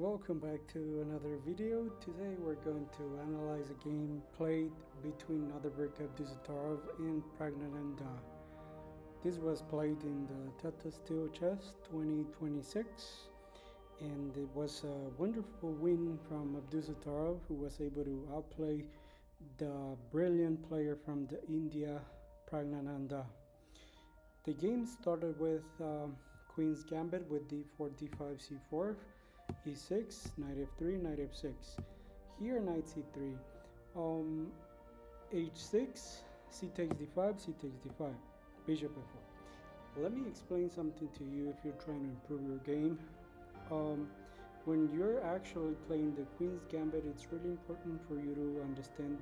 Welcome back to another video. Today we're going to analyze a game played between Nodirbek Abdusattorov and Praggnanandhaa. This was played in the Tata Steel Chess 2026 and it was a wonderful win from Abdusattorov, who was able to outplay the brilliant player from the India, Praggnanandhaa. The game started with Queen's Gambit with d4, d5, c4, e6, knight f3, knight f6. Here knight c3, h6, c takes d5, c takes d5, bishop f4. Let me explain something to you if you're trying to improve your game. When you're actually playing the Queen's Gambit, it's really important for you to understand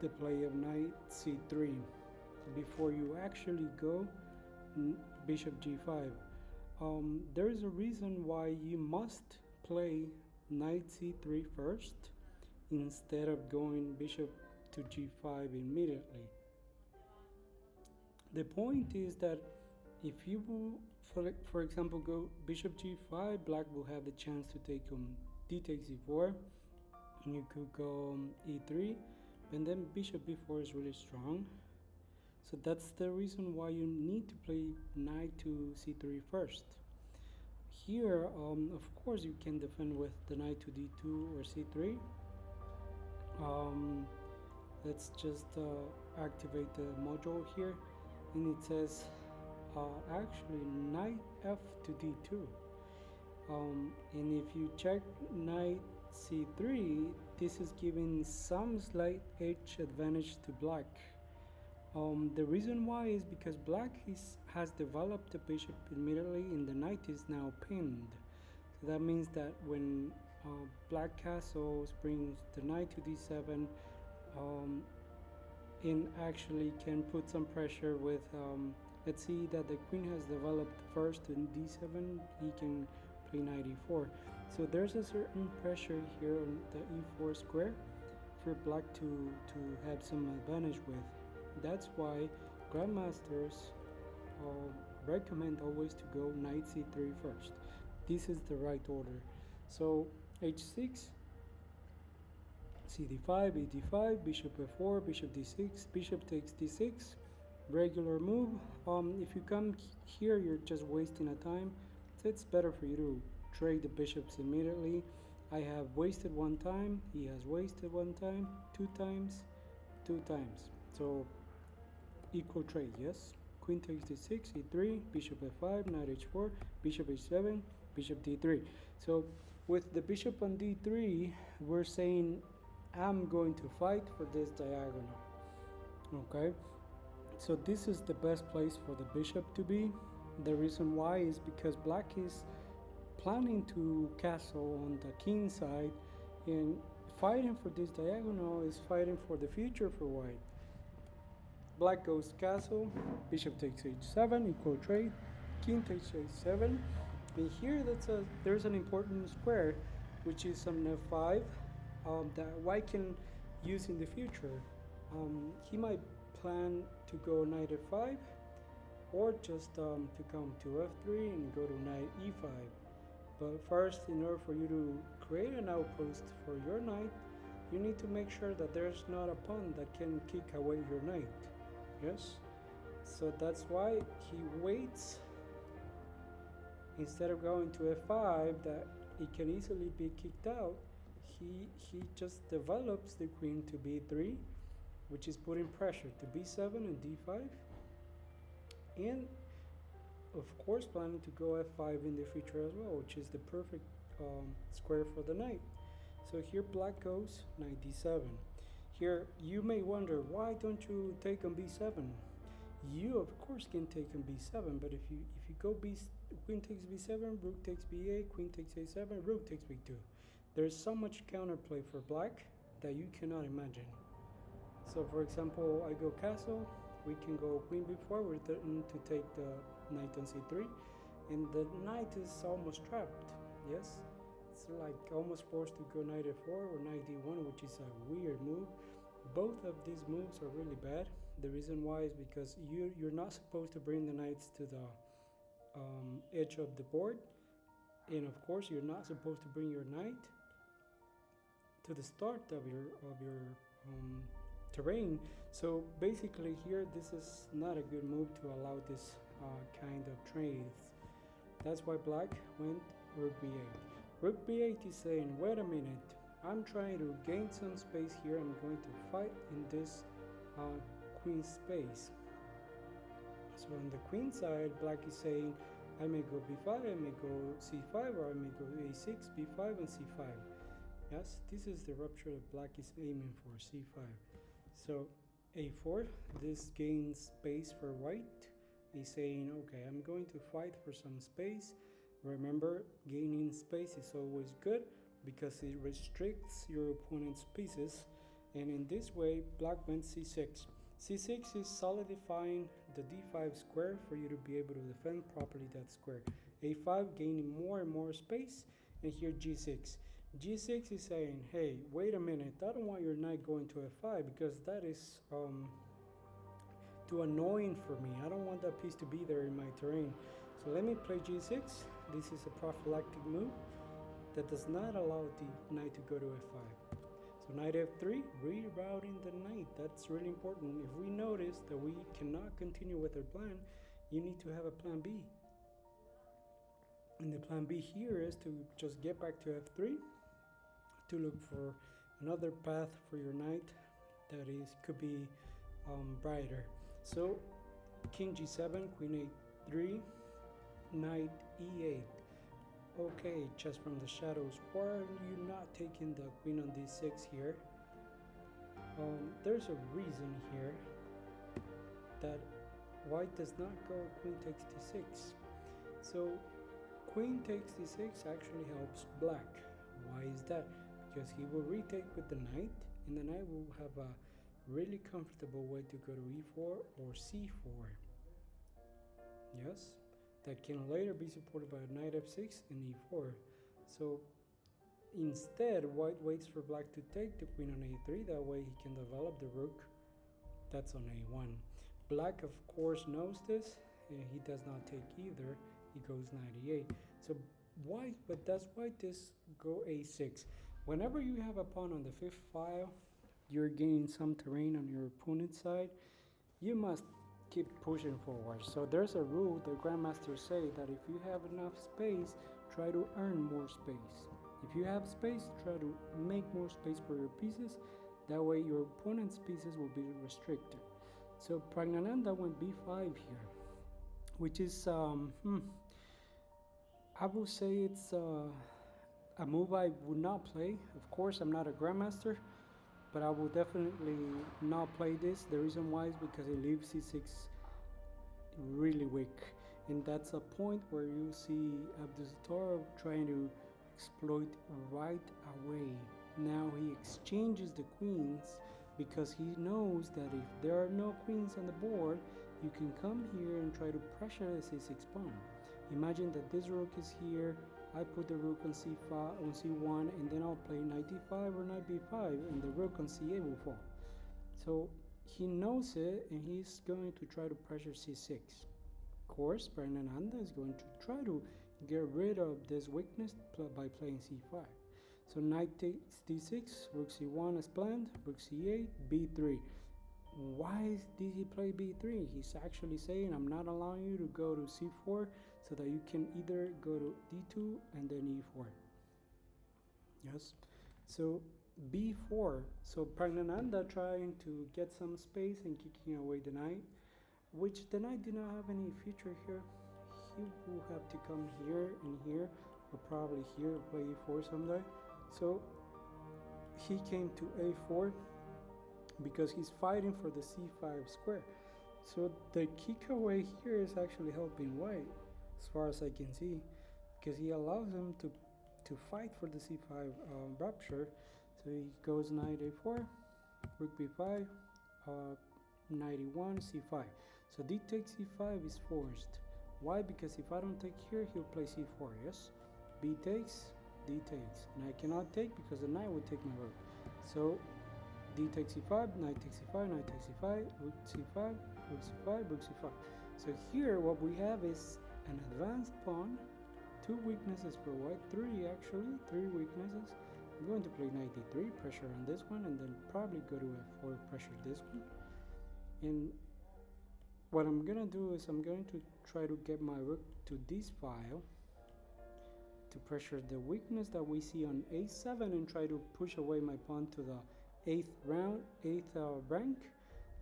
the play of knight c3 before you actually go bishop g5. There is a reason why you must play knight c3 first instead of going bishop to g5 immediately. The point is that if you will, for example, go bishop g5, black will have the chance to take d takes e4, and you could go e3, and then bishop b4 is really strong. So that's the reason why you need to play knight to c3 first. Here, of course, you can defend with the knight to d2 or c3. Let's just activate the module here, and it says actually knight f to d2. And if you check knight c3, this is giving some slight edge advantage to black. The reason why is because black has developed the bishop immediately and the knight is now pinned. So that means that when black castles brings the knight to d7, and actually can put some pressure with, let's see that the queen has developed first in d7, he can play knight e4. So there's a certain pressure here on the e4 square for black to have some advantage with. That's why Grandmasters recommend always to go knight c3 first. This is the right order. So h6, cd5, ed5, bishop f4, bishop d6, bishop takes d6, regular move. If you come here, you're just wasting a time. So it's better for you to trade the bishops immediately. I have wasted one time, he has wasted one time, two times. So equal trade, yes. Queen takes d6, e3, bishop f5, knight h4, bishop h7, bishop d3. So with the bishop on d3, we're saying I'm going to fight for this diagonal. Okay, so this is the best place for the bishop to be. The reason why is because black is planning to castle on the king side, and fighting for this diagonal is fighting for the future for white. Black goes castle, bishop takes h7, equal trade, king takes h7, and here there's an important square, which is some f5 that white can use in the future. He might plan to go knight f5, or just to come to f3 and go to knight e5. But first, in order for you to create an outpost for your knight, you need to make sure that there's not a pawn that can kick away your knight. Yes, so that's why he waits. Instead of going to f5 that it can easily be kicked out, he just develops the queen to b3, which is putting pressure to b7 and d5, and of course planning to go f5 in the future as well, which is the perfect square for the knight. So here black goes knight d7. Here you may wonder, why don't you take on b7? You of course can take on b7, but if you go queen takes b7, rook takes b8, queen takes a7, rook takes b2. There's so much counterplay for black that you cannot imagine. So for example, I go castle, we can go queen b4, we're threatening to take the knight on c3, and the knight is almost trapped. Yes, it's like almost forced to go knight f4 or knight d1, which is a weird move. Both of these moves are really bad. The reason why is because you're not supposed to bring the knights to the edge of the board. And of course, you're not supposed to bring your knight to the start of your terrain. So basically here, this is not a good move to allow this kind of trades. That's why black went rook b8. Rook b8 is saying, wait a minute, I'm trying to gain some space here. I'm going to fight in this queen space. So on the queen side, black is saying, I may go b5, I may go c5, or I may go a6, b5, and c5. Yes, this is the rupture that black is aiming for, c5. So a4, this gains space for white. He's saying, okay, I'm going to fight for some space. Remember, gaining space is always good because it restricts your opponent's pieces. And in this way, black went c6. c6 is solidifying the d5 square for you to be able to defend properly that square. a5 gaining more and more space, and here g6. g6 is saying, hey, wait a minute, I don't want your knight going to f5 because that is too annoying for me. I don't want that piece to be there in my terrain. So let me play g6. This is a prophylactic move that does not allow the knight to go to f5. So knight f3, rerouting the knight. That's really important. If we notice that we cannot continue with our plan, you need to have a plan B. And the plan B here is to just get back to f3 to look for another path for your knight that could be brighter. So king g7, queen a3, knight e8. Okay, chess from the shadows, why are you not taking the queen on d6 here? There's a reason here that white does not go queen takes d6. So queen takes d6 actually helps black. Why is that? Because he will retake with the knight, and the knight will have a really comfortable way to go to e4 or c4. Yes, that can later be supported by knight f6 and e4. So instead, white waits for black to take the queen on a3. That way he can develop the rook that's on a1. Black, of course, knows this, and he does not take either. He goes knight e8. So white, but that's why this go a6. Whenever you have a pawn on the fifth file, you're gaining some terrain on your opponent's side, you must keep pushing forward. So there's a rule that Grandmasters say that if you have enough space, try to earn more space. If you have space, try to make more space for your pieces. That way your opponent's pieces will be restricted. So Praggnanandhaa went b5 here, which is, I would say it's a move I would not play. Of course, I'm not a Grandmaster, but I will definitely not play this. The reason why is because it leaves c6 really weak, and that's a point where you see Abdusattorov trying to exploit right away. Now he exchanges the queens because he knows that if there are no queens on the board, you can come here and try to pressure the c6 pawn. Imagine that this rook is here, I put the rook on c5, on c1, and then I'll play knight d5 or knight b5, and the rook on c8 will fall. So he knows it, and he's going to try to pressure c6. Of course, Praggnanandhaa is going to try to get rid of this weakness by playing c5. So knight takes d6, rook c1 as planned, rook c8, b3. Why did he play b3? He's actually saying, I'm not allowing you to go to c4 so that you can either go to d2 and then e4. Yes, so b4. So Praggnanandhaa trying to get some space and kicking away the knight, which the knight did not have any future here. He will have to come here and here, or probably here, play e4 someday. So he came to a4 because he's fighting for the c5 square. So the kick away here is actually helping white, as far as I can see, because he allows him to fight for the c5 rupture. So he goes knight a4, rook b5, knight e1, c5. So d takes c5 is forced. Why? Because if I don't take here, he'll play c4, yes? B takes, d takes. And I cannot take because the knight would take my rook. So d takes c5, knight takes c5, knight takes c5, rook c5, rook c5, rook c5. So here what we have is an advanced pawn 2 weaknesses for white, 3 actually, 3 weaknesses. I'm going to play knight d3, pressure on this one, and then probably go to f4, pressure this one. And what I'm gonna do is I'm going to try to get my rook to this file to pressure the weakness that we see on a7 and try to push away my pawn to the 8th rank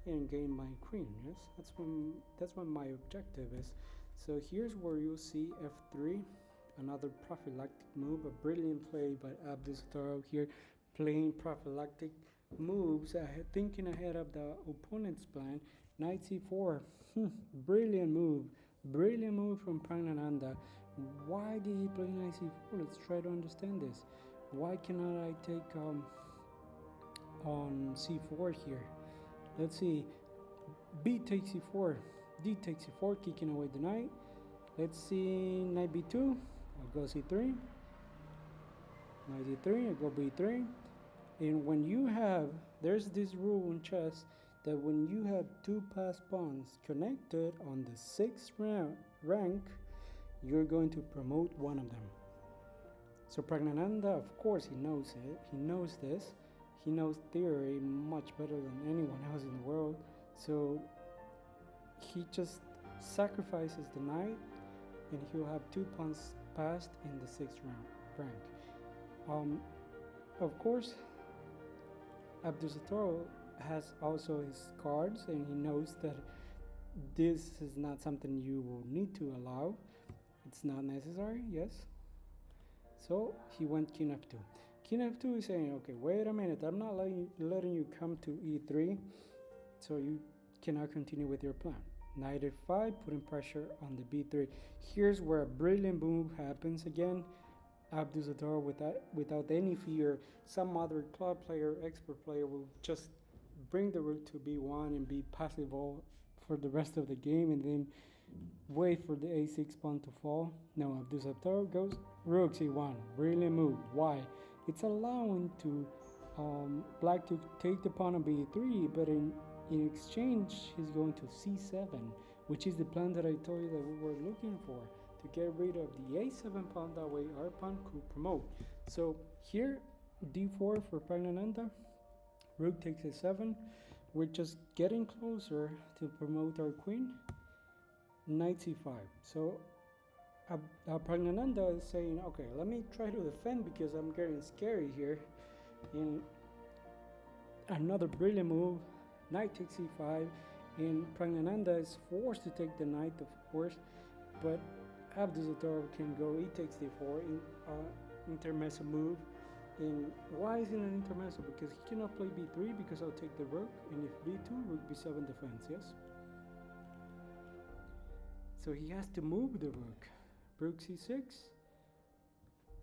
and gain my queen. Yes, that's what my objective is. So here's where you'll see f3, another prophylactic move, a brilliant play by Abdusattorov here, playing prophylactic moves, thinking ahead of the opponent's plan. Knight c4, brilliant move from Praggnanandhaa. Why did he play knight c4? Let's try to understand this. Why cannot I take on c4 here? Let's see. B takes c4, D takes c4, kicking away the knight. Let's see, knight b2, I'll go c3, knight d3, I go b3. And when you have, there's this rule in chess that when you have 2 passed pawns connected on the 6th rank, you're going to promote one of them. So Praggnanandhaa, of course, he knows it. He knows this. He knows theory much better than anyone else in the world. So he just sacrifices the knight, and he'll have 2 pawns passed in the 6th rank. Of course, Abdusattorov has also his cards, and he knows that this is not something you will need to allow. It's not necessary, yes. So he went king f2. King f2 is saying, okay, wait a minute, I'm not letting you come to e3, so you cannot continue with your plan. Knight f5, putting pressure on the b3. Here's where a brilliant move happens again. Abdusattorov, without any fear, some other club player, expert player, will just bring the rook to b1 and be passive all for the rest of the game, and then wait for the a6 pawn to fall. No, Abdusattorov goes rook c1. Brilliant move. Why? It's allowing to black to take the pawn on b3, but in exchange he's going to c7, which is the plan that I told you that we were looking for, to get rid of the a7 pawn. That way our pawn could promote. So here d4 for Praggnanandhaa, rook takes a7. We're just getting closer to promote our queen. Knight c5. So Praggnanandhaa is saying, okay, let me try to defend because I'm getting scary here. And another brilliant move, knight takes c5, and Praggnanandhaa is forced to take the knight, of course, but Abdusattorov can go, he takes d4 in intermezzo move. And why is it an intermezzo? Because he cannot play b3 because I'll take the rook, and if b2, rook b7 defense, yes? So he has to move the rook. Rook c6.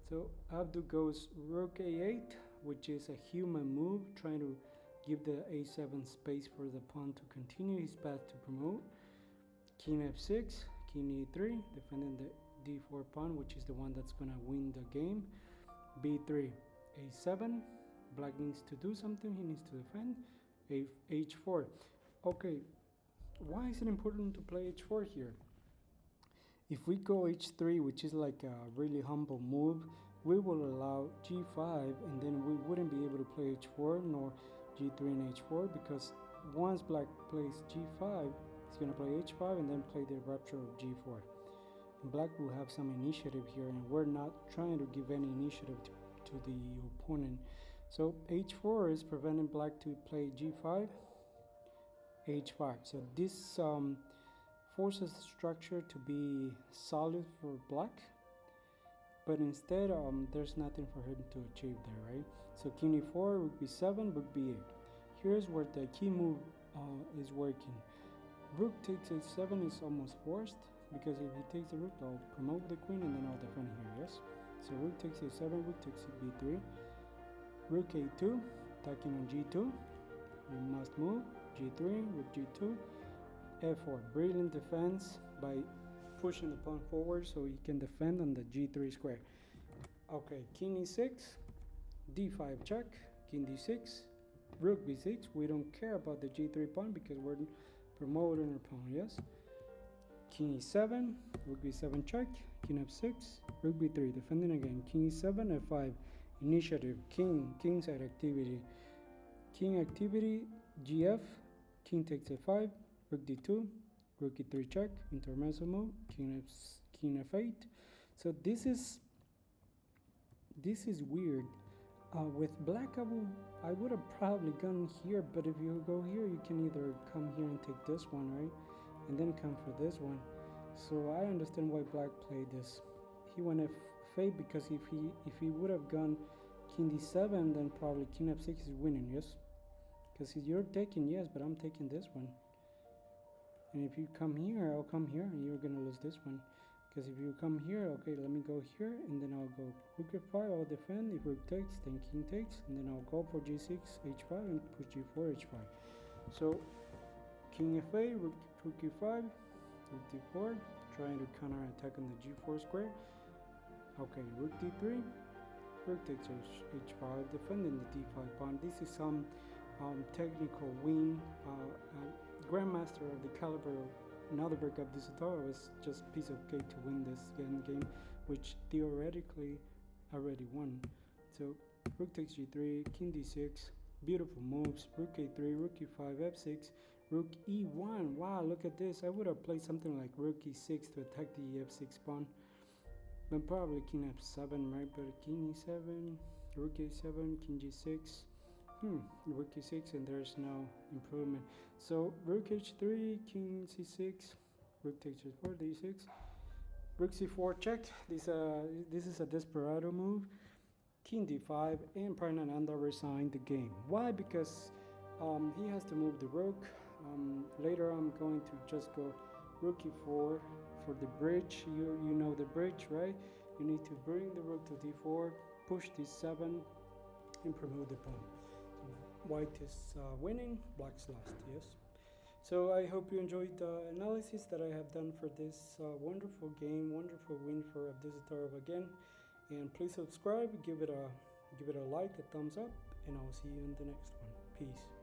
So Abdu goes rook a8, which is a human move, trying to give the a7 space for the pawn to continue his path to promote. King f6, king e3, defending the d4 pawn, which is the one that's going to win the game. b3, a7, black needs to do something, he needs to defend. h4. Okay, why is it important to play h4 here? If we go h3, which is like a really humble move, we will allow g5, and then we wouldn't be able to play h4 nor g3 and h4, because once black plays g5, he's going to play h5 and then play the rupture of g4. And black will have some initiative here, and we're not trying to give any initiative to the opponent. So h4 is preventing black to play g5, h5. So this forces the structure to be solid for black, but instead there's nothing for him to achieve there, right? So king e4, rook b7, rook b8. Here's where the key move is working. Rook takes a7 is almost forced, because if he takes the rook, I'll promote the queen and then I'll defend here, yes? So rook takes a7, rook takes b3, rook a2, attacking on g2, we must move, g3, rook g2, f4, brilliant defense by pushing the pawn forward so he can defend on the g3 square. Okay, king e6, d5 check, king d6, rook b6. We don't care about the g3 pawn because we're promoting our pawn, yes? King e7, rook b7 check, king f6, rook b3, defending again, king e7, f5, initiative, king side activity, king activity, gf, king takes f5, rook d2, rook e3 check, intermezzo move, king f8. So this is weird. With black, I would have probably gone here, but if you go here, you can either come here and take this one, right, and then come for this one. So I understand why black played this. He went f8 because if he would have gone king d7, then probably king f6 is winning, yes. Because you're taking, yes, but I'm taking this one. And if you come here, I'll come here, and you're gonna lose this one. Because if you come here, okay, let me go here, and then I'll go rook f5, I'll defend. If rook takes, then king takes, and then I'll go for g6, h5, and push g4, h5. So king f8, rook e5, rook d4, trying to counter attack on the g4 square. Okay, rook d3, rook takes h5, defending the d5 pawn. This is some technical win. Grandmaster of the caliber of Nodirbek Abdusattorov is just a piece of cake to win this game, which theoretically already won. So rook takes g3, king d6, beautiful moves, rook a3, rook e5, f6, rook e1. Wow, look at this. I would have played something like rook e6 to attack the f6 pawn, but probably king f7, right? But king e7, rook a7, king g6, rook e6, and there's no improvement. So rook h3, king c6, rook takes h4, d6, rook c4 check. This is a desperado move. King d5, and Praggnanandhaa resigned the game. Why? Because he has to move the rook. Later I'm going to just go rook e4 for the bridge. You know the bridge, right? You need to bring the rook to d4, push d7, and promote the pawn. White is winning, black's lost, yes. So I hope you enjoyed the analysis that I have done for this wonderful game, wonderful win for Abdusattorov again. And please subscribe, give it a like, a thumbs up, and I'll see you in the next one. Peace.